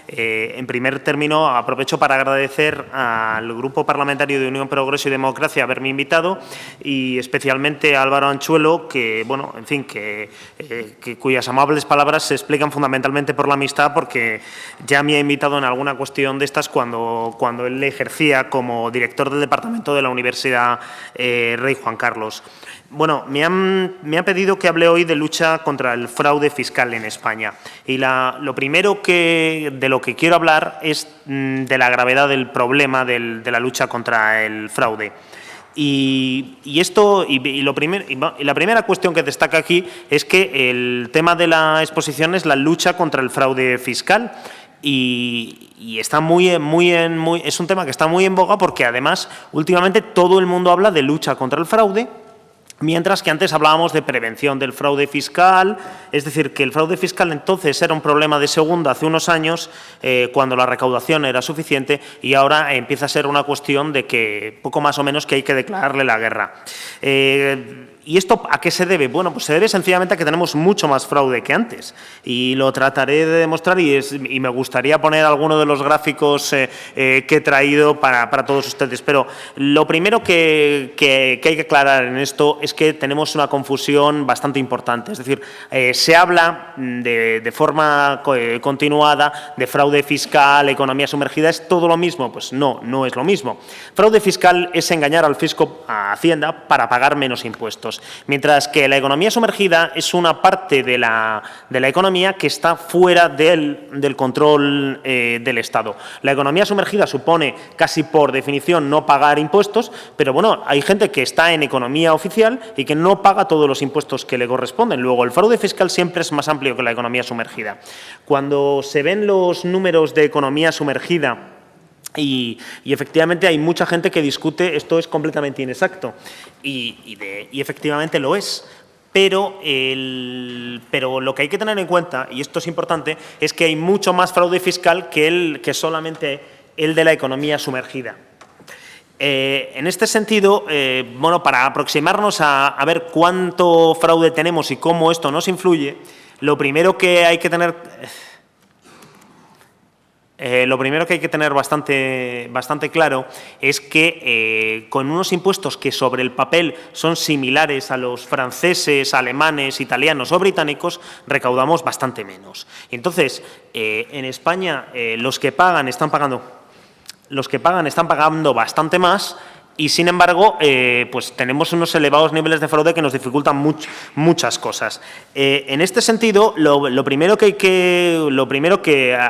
En primer término, aprovecho para agradecer al Grupo Parlamentario de Unión, Progreso y Democracia haberme invitado y especialmente a Álvaro Anchuelo, que, bueno, en fin, cuyas amables palabras se explican fundamentalmente por la amistad, porque ya me ha invitado en alguna cuestión de estas cuando él ejercía como director del Departamento de la Universidad Rey Juan Carlos. Bueno, me ha pedido que hable hoy de lucha contra el fraude fiscal en España. Y lo primero de lo que quiero hablar es de la gravedad del problema de la lucha contra el fraude. Y la primera cuestión que destaca aquí es que el tema de la exposición es la lucha contra el fraude fiscal. Y está es un tema que está muy en boga porque, además, últimamente todo el mundo habla de lucha contra el fraude, mientras que antes hablábamos de prevención del fraude fiscal. Es decir, que el fraude fiscal entonces era un problema de segunda hace unos años, cuando la recaudación era suficiente, y ahora empieza a ser una cuestión de que poco más o menos que hay que declararle la guerra. ¿Y esto a qué se debe? Bueno, pues se debe sencillamente a que tenemos mucho más fraude que antes. Y lo trataré de demostrar y me gustaría poner alguno de los gráficos que he traído para todos ustedes. Pero lo primero que hay que aclarar en esto es que tenemos una confusión bastante importante. Es decir, se habla de forma continuada de fraude fiscal, economía sumergida. ¿Es todo lo mismo? Pues no es lo mismo. Fraude fiscal es engañar al fisco, a Hacienda, para pagar menos impuestos. Mientras que la economía sumergida es una parte de la economía que está fuera del control del Estado. La economía sumergida supone, casi por definición, no pagar impuestos, pero bueno, hay gente que está en economía oficial y que no paga todos los impuestos que le corresponden. Luego, el fraude fiscal siempre es más amplio que la economía sumergida. Cuando se ven los números de economía sumergida, y efectivamente hay mucha gente que discute esto es completamente inexacto y efectivamente lo es. Pero lo que hay que tener en cuenta, y esto es importante, es que hay mucho más fraude fiscal que solamente el de la economía sumergida. En este sentido, bueno, para aproximarnos a ver cuánto fraude tenemos y cómo esto nos influye, lo primero que hay que tener bastante claro es que con unos impuestos que sobre el papel son similares a los franceses, alemanes, italianos o británicos, recaudamos bastante menos. Entonces, en España los que pagan están pagando bastante más. Y, sin embargo, pues tenemos unos elevados niveles de fraude que nos dificultan muchas cosas. En este sentido, lo primero que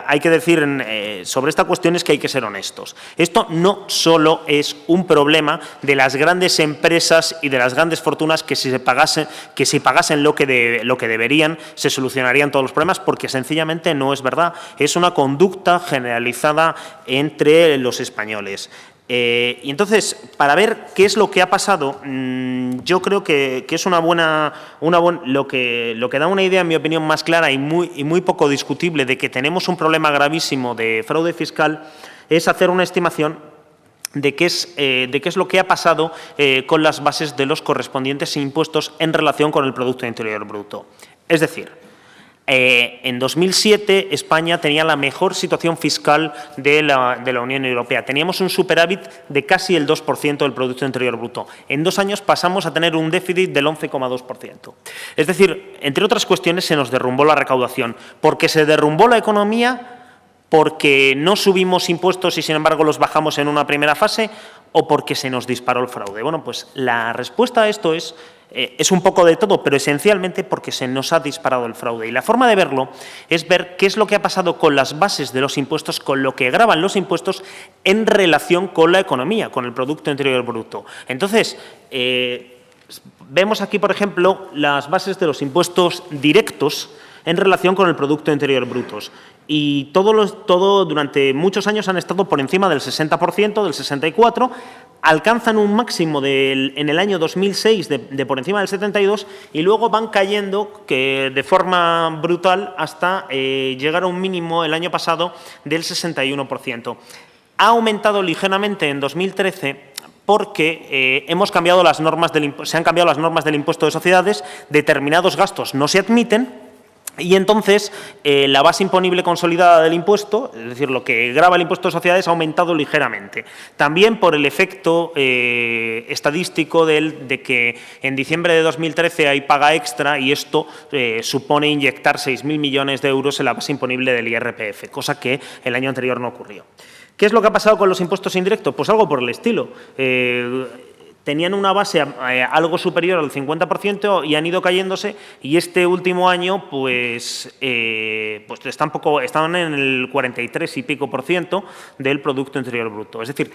hay que decir sobre esta cuestión es que hay que ser honestos. Esto no solo es un problema de las grandes empresas y de las grandes fortunas que si pagasen lo que deberían, se solucionarían todos los problemas, porque sencillamente no es verdad. Es una conducta generalizada entre los españoles. Y entonces, para ver qué es lo que ha pasado, yo creo que es lo que da una idea, en mi opinión, más clara y muy poco discutible de que tenemos un problema gravísimo de fraude fiscal, es hacer una estimación de qué es lo que ha pasado con las bases de los correspondientes impuestos en relación con el Producto Interior Bruto. Es decir, en 2007 España tenía la mejor situación fiscal de la Unión Europea. Teníamos un superávit de casi el 2% del Producto Interior Bruto. En 2 años pasamos a tener un déficit del 11,2%. Es decir, entre otras cuestiones, se nos derrumbó la recaudación. ¿Porque se derrumbó la economía? ¿Porque no subimos impuestos y, sin embargo, los bajamos en una primera fase? ¿O porque se nos disparó el fraude? Bueno, pues la respuesta a esto es un poco de todo, pero esencialmente porque se nos ha disparado el fraude. Y la forma de verlo es ver qué es lo que ha pasado con las bases de los impuestos, con lo que gravan los impuestos en relación con la economía, con el Producto Interior Bruto. Entonces, vemos aquí, por ejemplo, las bases de los impuestos directos en relación con el Producto Interior Bruto. Y todo durante muchos años han estado por encima del 60%, del 64%, alcanzan un máximo en el año 2006 de por encima del 72% y luego van cayendo de forma brutal hasta llegar a un mínimo el año pasado del 61%. Ha aumentado ligeramente en 2013 porque se han cambiado las normas del impuesto de sociedades, determinados gastos no se admiten Y entonces, la base imponible consolidada del impuesto, es decir, lo que grava el impuesto de sociedades, ha aumentado ligeramente. También por el efecto estadístico de que en diciembre de 2013 hay paga extra y esto supone inyectar 6.000 millones de euros en la base imponible del IRPF, cosa que el año anterior no ocurrió. ¿Qué es lo que ha pasado con los impuestos indirectos? Pues algo por el estilo. Tenían una base algo superior al 50% y han ido cayéndose, y este último año pues están en el 43 y pico % del Producto Interior Bruto. Es decir,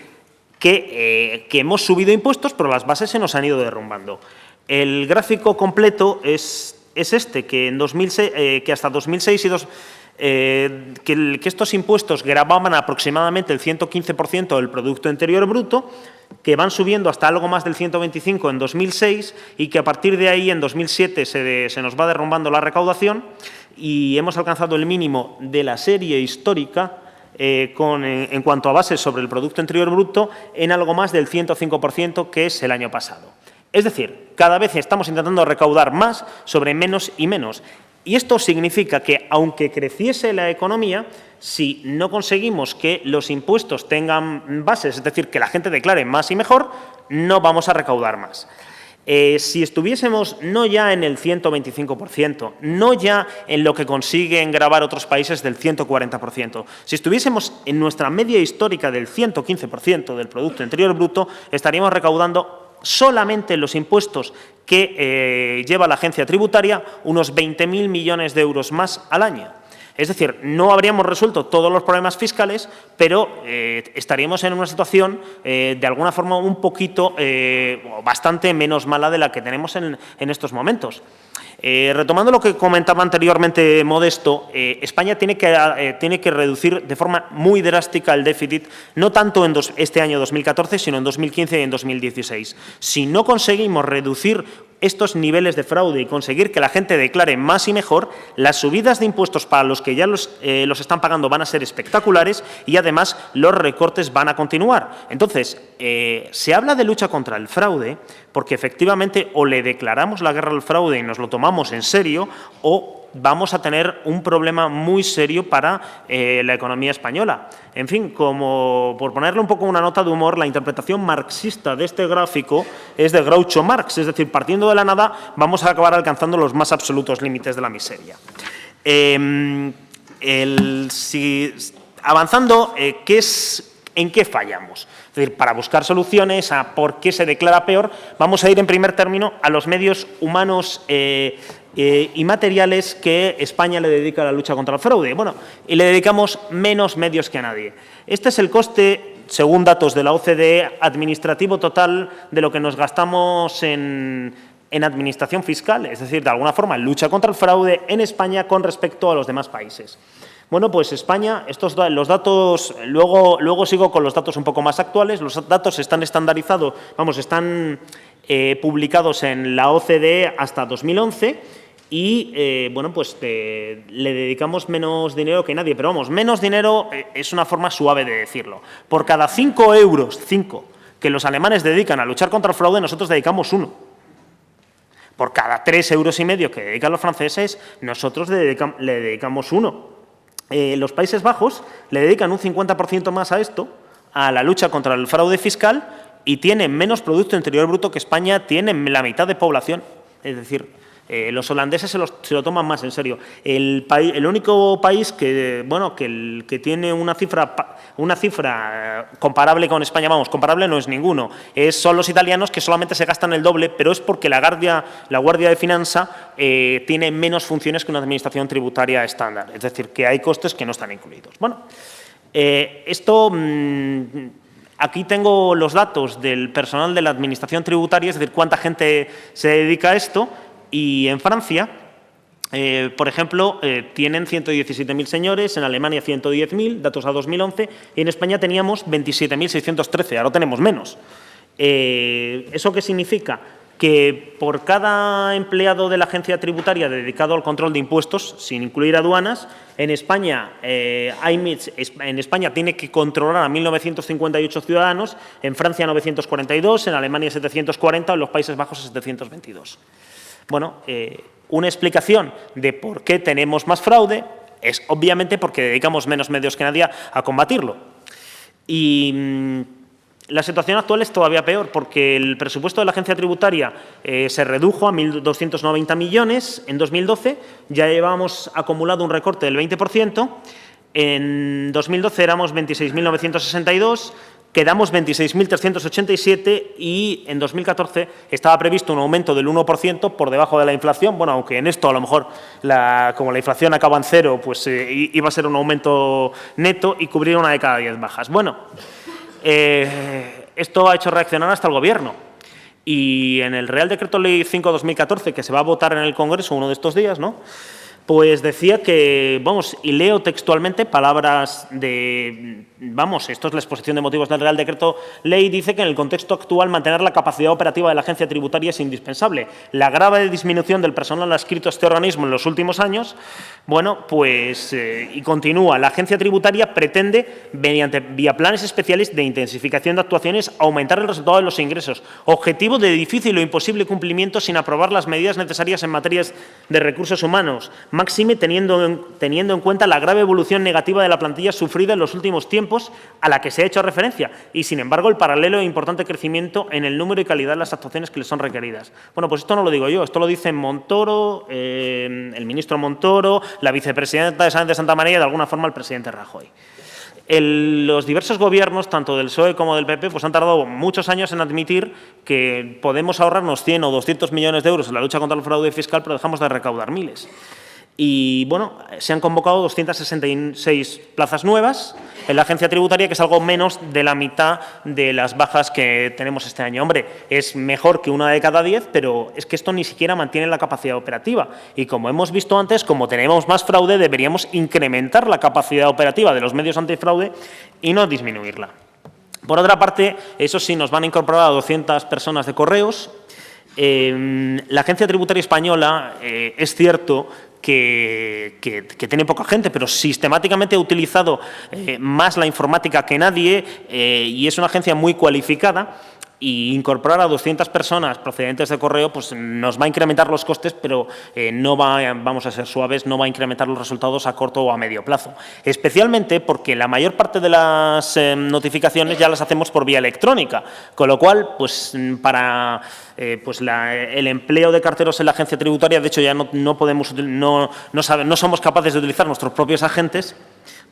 que hemos subido impuestos, pero las bases se nos han ido derrumbando. El gráfico completo es este, que hasta 2006 que estos impuestos gravaban aproximadamente el 115% del Producto Interior Bruto, que van subiendo hasta algo más del 125% en 2006 y que a partir de ahí, en 2007, se nos va derrumbando la recaudación y hemos alcanzado el mínimo de la serie histórica en cuanto a bases sobre el Producto Interior Bruto en algo más del 105%, que es el año pasado. Es decir, cada vez estamos intentando recaudar más sobre menos y menos. Y esto significa que, aunque creciese la economía, si no conseguimos que los impuestos tengan bases, es decir, que la gente declare más y mejor, no vamos a recaudar más. Si estuviésemos no ya en el 125%, no ya en lo que consiguen gravar otros países del 140%, si estuviésemos en nuestra media histórica del 115% del Producto Interior Bruto, estaríamos recaudando solamente los impuestos que lleva la agencia tributaria unos 20.000 millones de euros más al año. Es decir, no habríamos resuelto todos los problemas fiscales, pero estaríamos en una situación de alguna forma un poquito, bastante menos mala de la que tenemos en estos momentos. Retomando lo que comentaba anteriormente Modesto, España tiene que reducir de forma muy drástica el déficit, no tanto en este año 2014, sino en 2015 y en 2016. Si no conseguimos reducir estos niveles de fraude y conseguir que la gente declare más y mejor, las subidas de impuestos para los que ya los están pagando van a ser espectaculares y, además, los recortes van a continuar. Entonces, se habla de lucha contra el fraude porque, efectivamente, o le declaramos la guerra al fraude y nos lo tomamos en serio, o vamos a tener un problema muy serio para la economía española. En fin, como por ponerle un poco una nota de humor, la interpretación marxista de este gráfico es de Groucho Marx, es decir, partiendo de la nada vamos a acabar alcanzando los más absolutos límites de la miseria. Avanzando, ¿en qué fallamos? Es decir, para buscar soluciones a por qué se declara peor, vamos a ir en primer término a los medios humanos y materiales que España le dedica a la lucha contra el fraude. Bueno, y le dedicamos menos medios que a nadie. Este es el coste, según datos de la OCDE, administrativo total de lo que nos gastamos en administración fiscal, es decir, de alguna forma, en lucha contra el fraude en España con respecto a los demás países. Bueno, pues España, los datos, luego sigo con los datos un poco más actuales, los datos están estandarizados, están publicados en la OCDE hasta 2011 y, bueno, pues le dedicamos menos dinero que nadie, pero menos dinero es una forma suave de decirlo. Por cada 5 euros, que los alemanes dedican a luchar contra el fraude, nosotros dedicamos 1. Por cada 3,5 euros que dedican los franceses, nosotros le dedicamos 1. Los Países Bajos le dedican un 50% más a esto, a la lucha contra el fraude fiscal, y tienen menos Producto Interior Bruto que España, tienen la mitad de población. Es decir, los holandeses se lo toman más en serio. El único país que tiene una cifra comparable con España, comparable no es ninguno, son los italianos, que solamente se gastan el doble, pero es porque la Guardia de Finanza tiene menos funciones que una administración tributaria estándar, es decir, que hay costes que no están incluidos. Bueno, aquí tengo los datos del personal de la administración tributaria, es decir, cuánta gente se dedica a esto. Y en Francia, por ejemplo, tienen 117.000 señores, en Alemania 110.000, datos a 2011, y en España teníamos 27.613, ahora tenemos menos. ¿Eso qué significa? Que por cada empleado de la agencia tributaria dedicado al control de impuestos, sin incluir aduanas, en España tiene que controlar a 1.958 ciudadanos, en Francia 942, en Alemania 740, en los Países Bajos 722. Bueno, Una explicación de por qué tenemos más fraude es obviamente porque dedicamos menos medios que nadie a combatirlo. Y la situación actual es todavía peor porque el presupuesto de la agencia tributaria se redujo a 1.290 millones en 2012, ya llevábamos acumulado un recorte del 20%, en 2012 éramos 26.962, quedamos 26.387 y en 2014 estaba previsto un aumento del 1% por debajo de la inflación. Bueno, aunque en esto a lo mejor, como la inflación acaba en cero, pues iba a ser un aumento neto y cubrir una de cada 10 bajas. Bueno, esto ha hecho reaccionar hasta el Gobierno. Y en el Real Decreto Ley 5/2014, que se va a votar en el Congreso uno de estos días, ¿no?, pues decía que, vamos, y leo textualmente palabras de, vamos, esto es la exposición de motivos del Real Decreto Ley, dice que en el contexto actual mantener la capacidad operativa de la agencia tributaria es indispensable. La grave disminución del personal adscrito a este organismo en los últimos años, bueno, pues, y continúa, la agencia tributaria pretende, vía planes especiales de intensificación de actuaciones, aumentar el resultado de los ingresos, objetivo de difícil o imposible cumplimiento sin aprobar las medidas necesarias en materias de recursos humanos, máxime teniendo en cuenta la grave evolución negativa de la plantilla sufrida en los últimos tiempos a la que se ha hecho referencia y, sin embargo, el paralelo e importante crecimiento en el número y calidad de las actuaciones que les son requeridas. Bueno, pues esto no lo digo yo, esto lo dice Montoro, el ministro Montoro, la vicepresidenta de Santa María y, de alguna forma, el presidente Rajoy. Los diversos gobiernos, tanto del PSOE como del PP, pues han tardado muchos años en admitir que podemos ahorrarnos 100 o 200 millones de euros en la lucha contra el fraude fiscal, pero dejamos de recaudar miles. Y, bueno, se han convocado 266 plazas nuevas en la agencia tributaria, que es algo menos de la mitad de las bajas que tenemos este año. Hombre, es mejor que una de cada 10, pero es que esto ni siquiera mantiene la capacidad operativa. Y, como hemos visto antes, como tenemos más fraude, deberíamos incrementar la capacidad operativa de los medios antifraude y no disminuirla. Por otra parte, eso sí, nos van a incorporar a 200 personas de correos. La agencia tributaria española, es cierto que tiene poca gente, pero sistemáticamente ha utilizado más la informática que nadie y es una agencia muy cualificada. Y incorporar a 200 personas procedentes de correo pues nos va a incrementar los costes, pero vamos a ser suaves, no va a incrementar los resultados a corto o a medio plazo. Especialmente porque la mayor parte de las notificaciones ya las hacemos por vía electrónica, con lo cual, pues para el empleo de carteros en la agencia tributaria, de hecho ya no somos capaces de utilizar nuestros propios agentes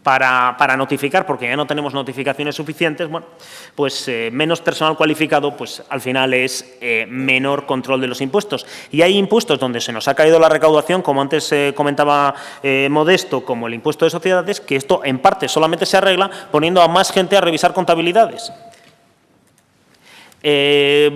para notificar, porque ya no tenemos notificaciones suficientes. Bueno, pues menos personal cualificado, pues al final es menor control de los impuestos. Y hay impuestos donde se nos ha caído la recaudación, como antes comentaba Modesto, como el impuesto de sociedades, que esto en parte solamente se arregla poniendo a más gente a revisar contabilidades.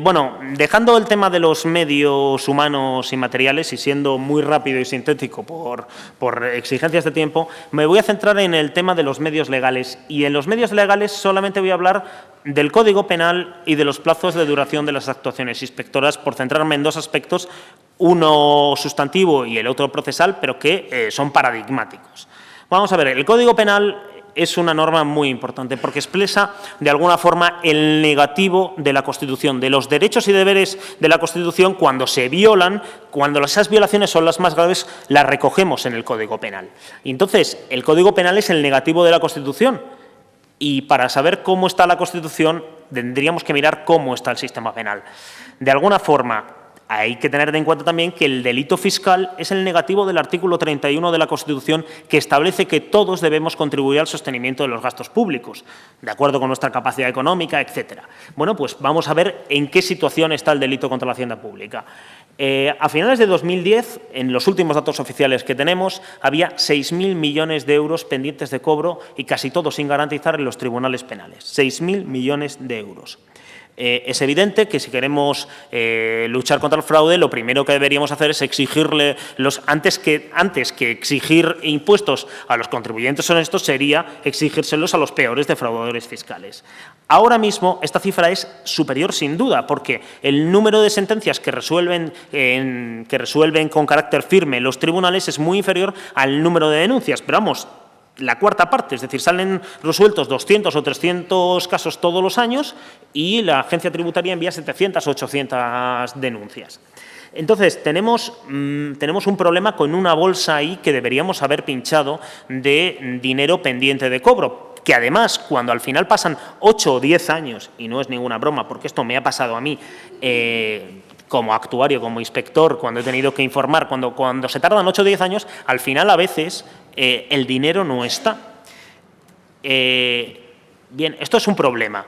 Bueno, dejando el tema de los medios humanos y materiales y siendo muy rápido y sintético por exigencias de tiempo, me voy a centrar en el tema de los medios legales. Y en los medios legales solamente voy a hablar del Código Penal y de los plazos de duración de las actuaciones inspectoras, por centrarme en dos aspectos, uno sustantivo y el otro procesal, pero que son paradigmáticos. Vamos a ver, el Código Penal es una norma muy importante porque expresa de alguna forma el negativo de la Constitución, de los derechos y deberes de la Constitución cuando se violan, cuando esas violaciones son las más graves, las recogemos en el Código Penal. Y entonces, el Código Penal es el negativo de la Constitución y para saber cómo está la Constitución tendríamos que mirar cómo está el sistema penal. De alguna forma, hay que tener en cuenta también que el delito fiscal es el negativo del artículo 31 de la Constitución, que establece que todos debemos contribuir al sostenimiento de los gastos públicos, de acuerdo con nuestra capacidad económica, etcétera. Bueno, pues vamos a ver en qué situación está el delito contra la hacienda pública. A finales de 2010, en los últimos datos oficiales que tenemos, había 6.000 millones de euros pendientes de cobro y casi todos sin garantizar en los tribunales penales. 6.000 millones de euros. Es evidente que si queremos luchar contra el fraude, lo primero que deberíamos hacer es exigirle, antes que exigir impuestos a los contribuyentes honestos, sería exigírselos a los peores defraudadores fiscales. Ahora mismo esta cifra es superior sin duda, porque el número de sentencias que resuelven con carácter firme los tribunales es muy inferior al número de denuncias, pero vamos, la cuarta parte, es decir, salen resueltos 200 o 300 casos todos los años y la agencia tributaria envía 700 o 800 denuncias. Entonces, tenemos un problema con una bolsa ahí que deberíamos haber pinchado de dinero pendiente de cobro, que además, cuando al final pasan 8 o 10 años, y no es ninguna broma, porque esto me ha pasado a mí como actuario, como inspector, cuando he tenido que informar, cuando se tardan 8 o 10 años, al final a veces el dinero no está. Bien, esto es un problema.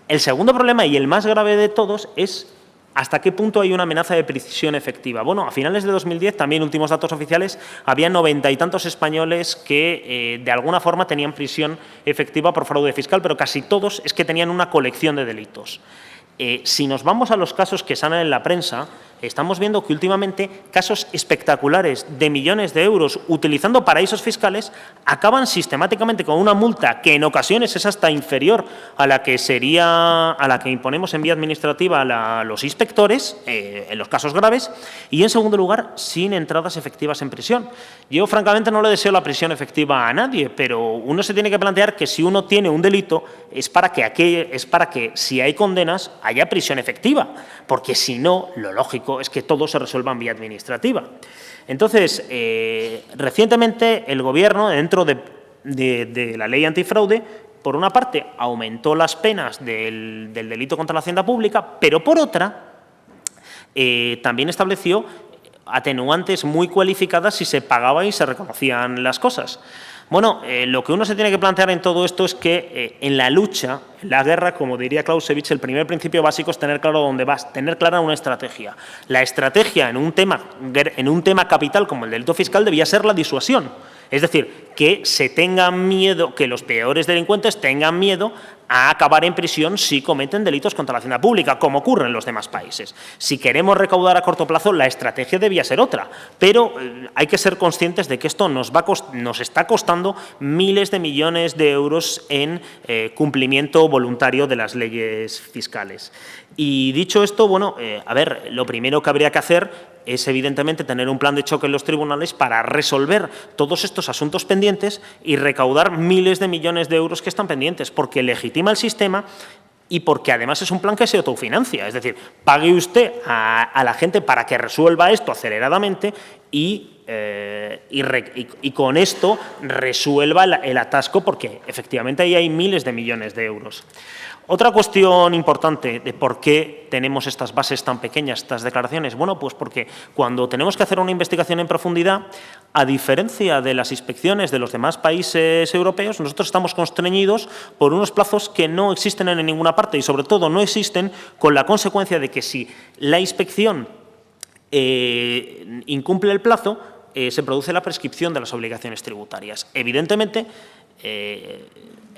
El segundo problema, y el más grave de todos, es ¿hasta qué punto hay una amenaza de prisión efectiva? Bueno, a finales de 2010, también últimos datos oficiales, había 90 y tantos españoles que de alguna forma tenían prisión efectiva por fraude fiscal, pero casi todos es que tenían una colección de delitos. Si nos vamos a los casos que salen en la prensa, estamos viendo que últimamente casos espectaculares de millones de euros utilizando paraísos fiscales acaban sistemáticamente con una multa que en ocasiones es hasta inferior a la que imponemos en vía administrativa a los inspectores en los casos graves, y en segundo lugar sin entradas efectivas en prisión. Yo francamente no le deseo la prisión efectiva a nadie, pero uno se tiene que plantear que si uno tiene un delito es para que si hay condenas haya prisión efectiva, porque si no, lo lógico es que todo se resuelva en vía administrativa. Entonces, recientemente el Gobierno, dentro de la ley antifraude, por una parte aumentó las penas del delito contra la hacienda pública, pero por otra también estableció atenuantes muy cualificadas si se pagaba y se reconocían las cosas. Bueno, lo que uno se tiene que plantear en todo esto es que en la lucha, en la guerra, como diría Clausewitz, el primer principio básico es tener claro dónde vas, tener clara una estrategia. La estrategia en un tema capital como el delito fiscal debía ser la disuasión. Es decir, que se tenga miedo, que los peores delincuentes tengan miedo a acabar en prisión si cometen delitos contra la hacienda pública, como ocurre en los demás países. Si queremos recaudar a corto plazo, la estrategia debía ser otra, pero hay que ser conscientes de que esto nos está costando miles de millones de euros en cumplimiento voluntario de las leyes fiscales. Y dicho esto, bueno, a ver, lo primero que habría que hacer es evidentemente tener un plan de choque en los tribunales para resolver todos estos asuntos pendientes y recaudar miles de millones de euros que están pendientes, porque legitima el sistema y porque además es un plan que se autofinancia. Es decir, pague usted a la gente para que resuelva esto aceleradamente y con esto resuelva el atasco, porque efectivamente ahí hay miles de millones de euros. Otra cuestión importante de por qué tenemos estas bases tan pequeñas, estas declaraciones, bueno, pues porque cuando tenemos que hacer una investigación en profundidad, a diferencia de las inspecciones de los demás países europeos, nosotros estamos constreñidos por unos plazos que no existen en ninguna parte y sobre todo no existen con la consecuencia de que si la inspección incumple el plazo, se produce la prescripción de las obligaciones tributarias. Evidentemente,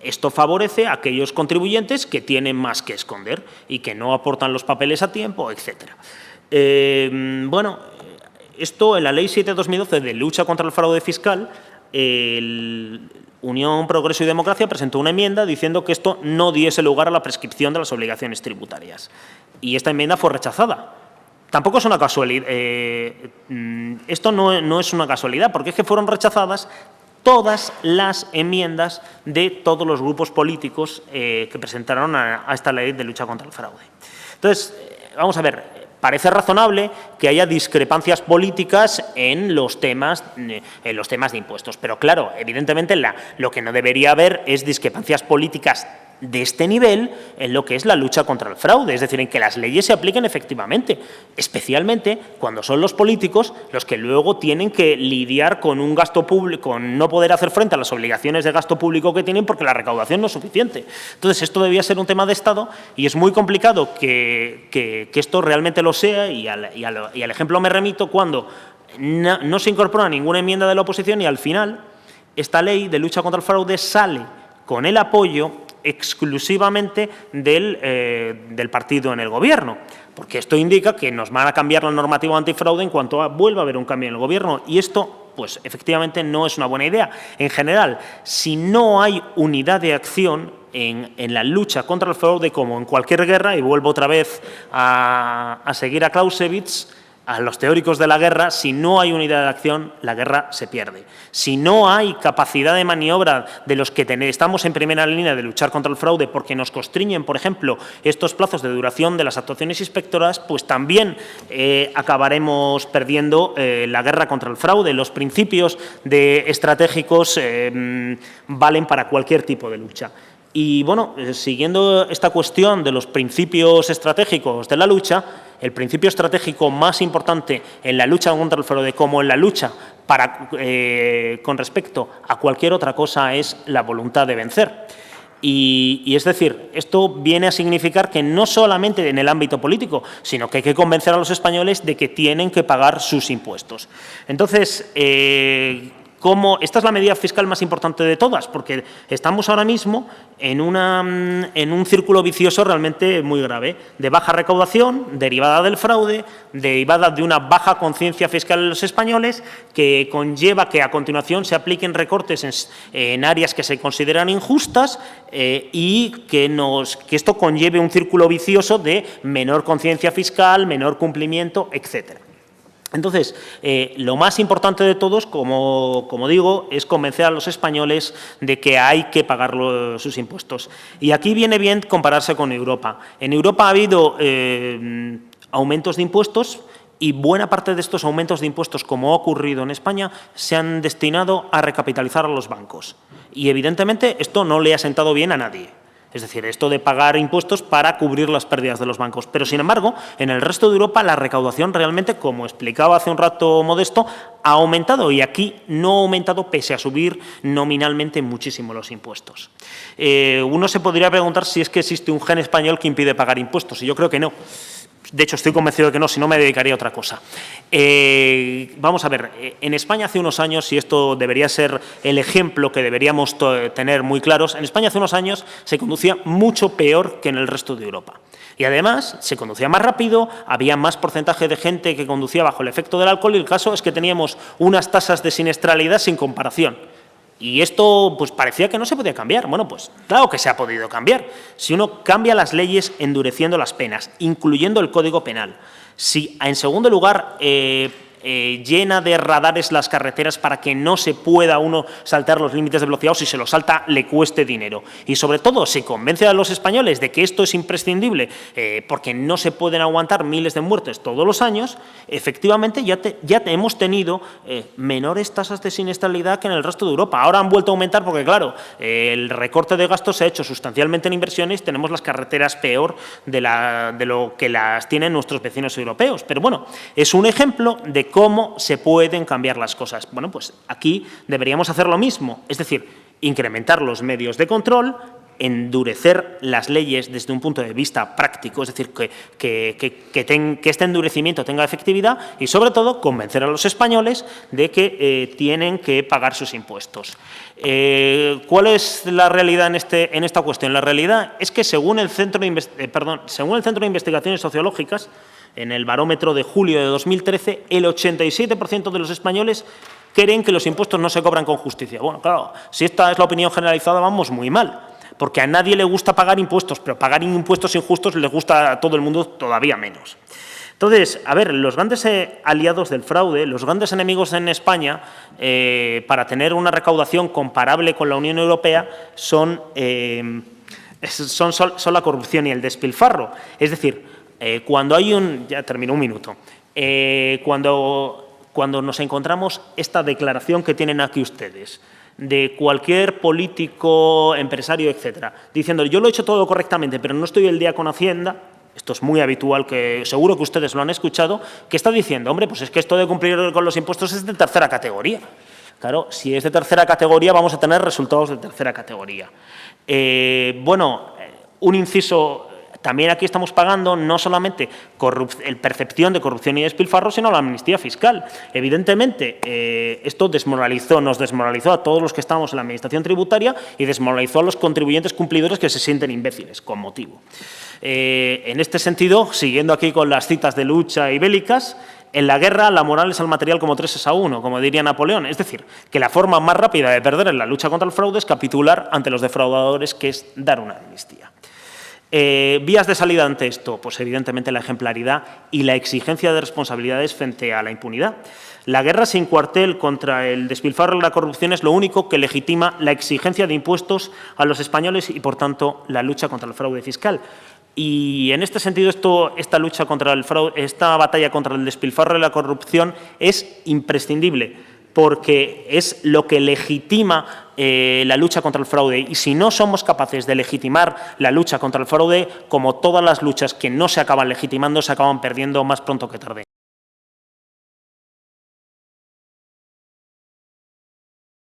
esto favorece a aquellos contribuyentes que tienen más que esconder y que no aportan los papeles a tiempo, etcétera. Bueno, esto en la Ley 7/2012 de lucha contra el fraude fiscal, Unión, Progreso y Democracia presentó una enmienda diciendo que esto no diese lugar a la prescripción de las obligaciones tributarias. Y esta enmienda fue rechazada. Tampoco es una casualidad. Esto no es una casualidad, porque es que fueron rechazadas todas las enmiendas de todos los grupos políticos que presentaron a esta ley de lucha contra el fraude. Entonces, vamos a ver, parece razonable que haya discrepancias políticas en los temas de impuestos, pero claro, evidentemente lo que no debería haber es discrepancias políticas de este nivel en lo que es la lucha contra el fraude, es decir, en que las leyes se apliquen efectivamente, especialmente cuando son los políticos los que luego tienen que lidiar con un gasto público, con no poder hacer frente a las obligaciones de gasto público que tienen porque la recaudación no es suficiente. Entonces, esto debía ser un tema de Estado y es muy complicado que esto realmente lo sea, y al ejemplo me remito cuando no se incorpora ninguna enmienda de la oposición y al final esta ley de lucha contra el fraude sale con el apoyo exclusivamente del partido en el Gobierno, porque esto indica que nos van a cambiar la normativa antifraude en cuanto vuelva a haber un cambio en el Gobierno, y esto, pues, efectivamente no es una buena idea. En general, si no hay unidad de acción en la lucha contra el fraude, como en cualquier guerra, y vuelvo otra vez a seguir a Clausewitz, a los teóricos de la guerra, si no hay unidad de acción, la guerra se pierde. Si no hay capacidad de maniobra de los que estamos en primera línea de luchar contra el fraude porque nos constriñen, por ejemplo, estos plazos de duración de las actuaciones inspectoras, pues también acabaremos perdiendo la guerra contra el fraude. Los principios estratégicos valen para cualquier tipo de lucha. Y, bueno, siguiendo esta cuestión de los principios estratégicos de la lucha, el principio estratégico más importante en la lucha contra el fraude como en la lucha con respecto a cualquier otra cosa es la voluntad de vencer. Y es decir, esto viene a significar que no solamente en el ámbito político, sino que hay que convencer a los españoles de que tienen que pagar sus impuestos. Entonces, esta es la medida fiscal más importante de todas, porque estamos ahora mismo en un círculo vicioso realmente muy grave, de baja recaudación, derivada del fraude, derivada de una baja conciencia fiscal de los españoles, que conlleva que a continuación se apliquen recortes en áreas que se consideran injustas y que esto conlleve un círculo vicioso de menor conciencia fiscal, menor cumplimiento, etcétera. Entonces, lo más importante de todos, como digo, es convencer a los españoles de que hay que pagar sus impuestos. Y aquí viene bien compararse con Europa. En Europa ha habido aumentos de impuestos y buena parte de estos aumentos de impuestos, como ha ocurrido en España, se han destinado a recapitalizar a los bancos. Y, evidentemente, esto no le ha sentado bien a nadie. Es decir, esto de pagar impuestos para cubrir las pérdidas de los bancos. Pero, sin embargo, en el resto de Europa la recaudación realmente, como explicaba hace un rato Modesto, ha aumentado y aquí no ha aumentado pese a subir nominalmente muchísimo los impuestos. Uno se podría preguntar si es que existe un gen español que impide pagar impuestos y yo creo que no. De hecho, estoy convencido de que no, si no me dedicaría a otra cosa. Vamos a ver, en España hace unos años, y esto debería ser el ejemplo que deberíamos tener muy claros, en España hace unos años se conducía mucho peor que en el resto de Europa. Y además se conducía más rápido, había más porcentaje de gente que conducía bajo el efecto del alcohol y el caso es que teníamos unas tasas de siniestralidad sin comparación. Y esto pues parecía que no se podía cambiar. Bueno, pues claro que se ha podido cambiar. Si uno cambia las leyes endureciendo las penas, incluyendo el Código Penal. Si, en segundo lugar, llena de radares las carreteras para que no se pueda uno saltar los límites de velocidad o si se lo salta le cueste dinero. Y sobre todo, se convence a los españoles de que esto es imprescindible porque no se pueden aguantar miles de muertes todos los años, efectivamente ya hemos tenido menores tasas de siniestralidad que en el resto de Europa. Ahora han vuelto a aumentar porque, claro, el recorte de gastos se ha hecho sustancialmente en inversiones, tenemos las carreteras peor de lo que las tienen nuestros vecinos europeos. Pero bueno, es un ejemplo de cómo se pueden cambiar las cosas. Bueno, pues aquí deberíamos hacer lo mismo, es decir, incrementar los medios de control, endurecer las leyes desde un punto de vista práctico, es decir, que este endurecimiento tenga efectividad y, sobre todo, convencer a los españoles de que tienen que pagar sus impuestos. ¿Cuál es la realidad en esta cuestión? La realidad es que, según el Centro de Investigaciones Sociológicas, en el barómetro de julio de 2013, el 87% de los españoles creen que los impuestos no se cobran con justicia. Bueno, claro, si esta es la opinión generalizada, vamos muy mal, porque a nadie le gusta pagar impuestos, pero pagar impuestos injustos le gusta a todo el mundo todavía menos. Entonces, a ver, los grandes aliados del fraude, los grandes enemigos en España, para tener una recaudación comparable con la Unión Europea, son la corrupción y el despilfarro. Es decir, cuando hay ya terminó un minuto, cuando nos encontramos esta declaración que tienen aquí ustedes, de cualquier político, empresario, etcétera, diciendo yo lo he hecho todo correctamente, pero no estoy el día con Hacienda, esto es muy habitual, que seguro que ustedes lo han escuchado, que está diciendo, hombre, pues es que esto de cumplir con los impuestos es de tercera categoría. Claro, si es de tercera categoría vamos a tener resultados de tercera categoría. Bueno, un inciso. También aquí estamos pagando no solamente percepción de corrupción y despilfarro, sino la amnistía fiscal. Evidentemente, esto nos desmoralizó a todos los que estamos en la Administración tributaria y desmoralizó a los contribuyentes cumplidores que se sienten imbéciles, con motivo. En este sentido, siguiendo aquí con las citas de Lucha y bélicas, en la guerra la moral es al material como 3 es a 1, como diría Napoleón. Es decir, que la forma más rápida de perder en la lucha contra el fraude es capitular ante los defraudadores, que es dar una amnistía. Vías de salida ante esto, pues evidentemente la ejemplaridad y la exigencia de responsabilidades frente a la impunidad. La guerra sin cuartel contra el despilfarro y la corrupción es lo único que legitima la exigencia de impuestos a los españoles y, por tanto, la lucha contra el fraude fiscal. Y en este sentido, esta lucha contra el fraude, esta batalla contra el despilfarro y la corrupción es imprescindible, porque es lo que legitima la lucha contra el fraude. Y si no somos capaces de legitimar la lucha contra el fraude, como todas las luchas que no se acaban legitimando, se acaban perdiendo más pronto que tarde.